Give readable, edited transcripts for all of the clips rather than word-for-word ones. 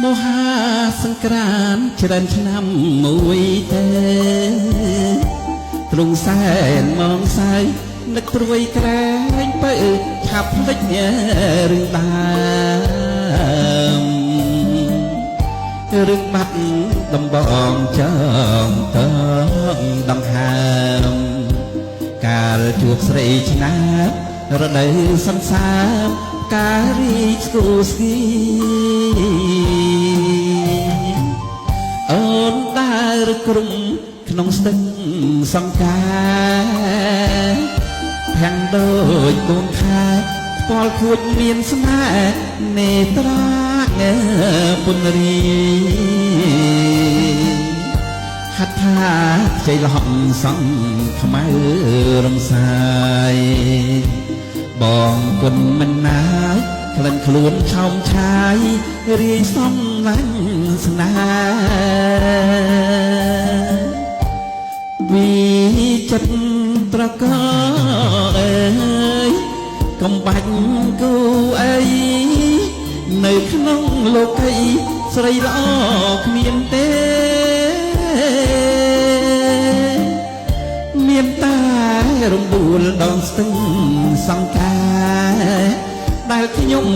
មហាសង្ក្រានច្រើនឆ្នាំមួយទេទ្រង់សែនមកសៅនឹកព្រួយក្រែងបើឆាប់ភ្លេចរឿងដើមរឿងបាត់ដំបងចងតងដង្ហើមកាលជួបស្រីឆ្នាបរដូវសន្សាមការីស្គូស្គីអូនដើរក្រុមក្នុងស្ទឹងសង្ការភាំងដូចកូនខែផ្ពាល់ខួចមានស្នេហ៍នេត្រាពុនរីហត្ថាខ្ចីលហំសងខ្មៅរំសាយបងគុណមិនណាយក្លិនខ្លួនឆោមឆាយរាយសំឡាញ់ស្នេហ៍វិចិត្តត្រកអើយកំបាច់គូអីនៅក្នុងលោកីស្រីល្អគ្មានទេមានតែរំដួលដងស្ទឹងសង្ការដែលខ្ញុំ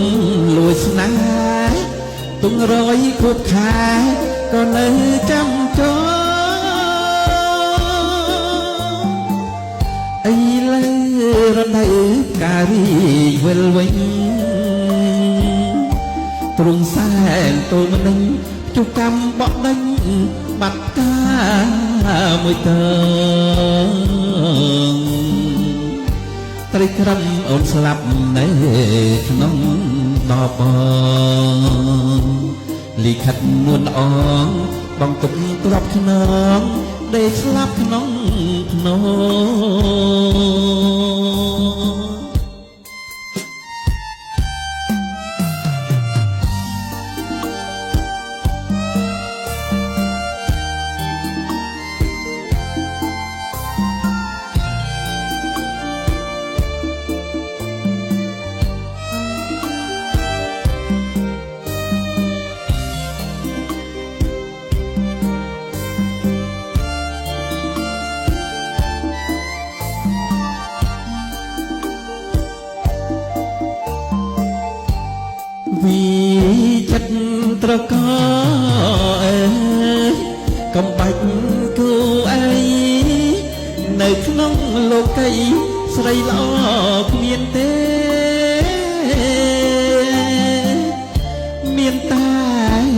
លួចស្នេហ៍ទុងរយខួបខែក៏នៅចាំចោអីលើរដូវការីវិលវិញទ្រង់សែនទូលមិនជុកកម្មបក់ដេញបាត់ការមួយតើត្រីក្រំអូនស្លាប់នៅក្នុងដបលិខិតនួនអងបងទុកទ្របខ្នងដេកស្លាប់ក្នុងភ្នំវិចិត្តត្រកអើយកំបាច់គូអីនៅក្នុងលោកីស្រីល្អគ្មានទេមានតែ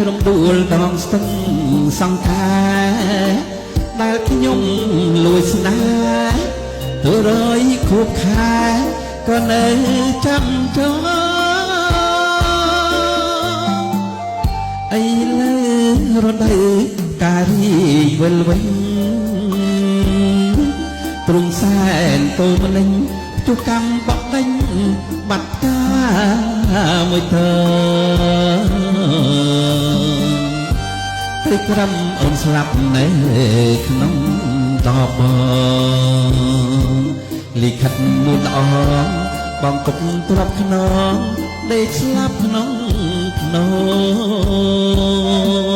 រំដួលដងស្ទឹងសង្ការដែលខ្ញុំលួចស្នេហ៍ទៅរយខួបខែក៏នៅចាំចោអីលើរដូវការីវិលវិញទ្រង់សែនតូលម្លេញជុកកម្មបក់ដេញបាត់ការមួយតើត្រីក្រំអូនស្លាប់នៅក្នុងដបលិខិតនួនអងបងគុកទ្របខ្នងដេកស្លាប់ក្នុងភ្នំ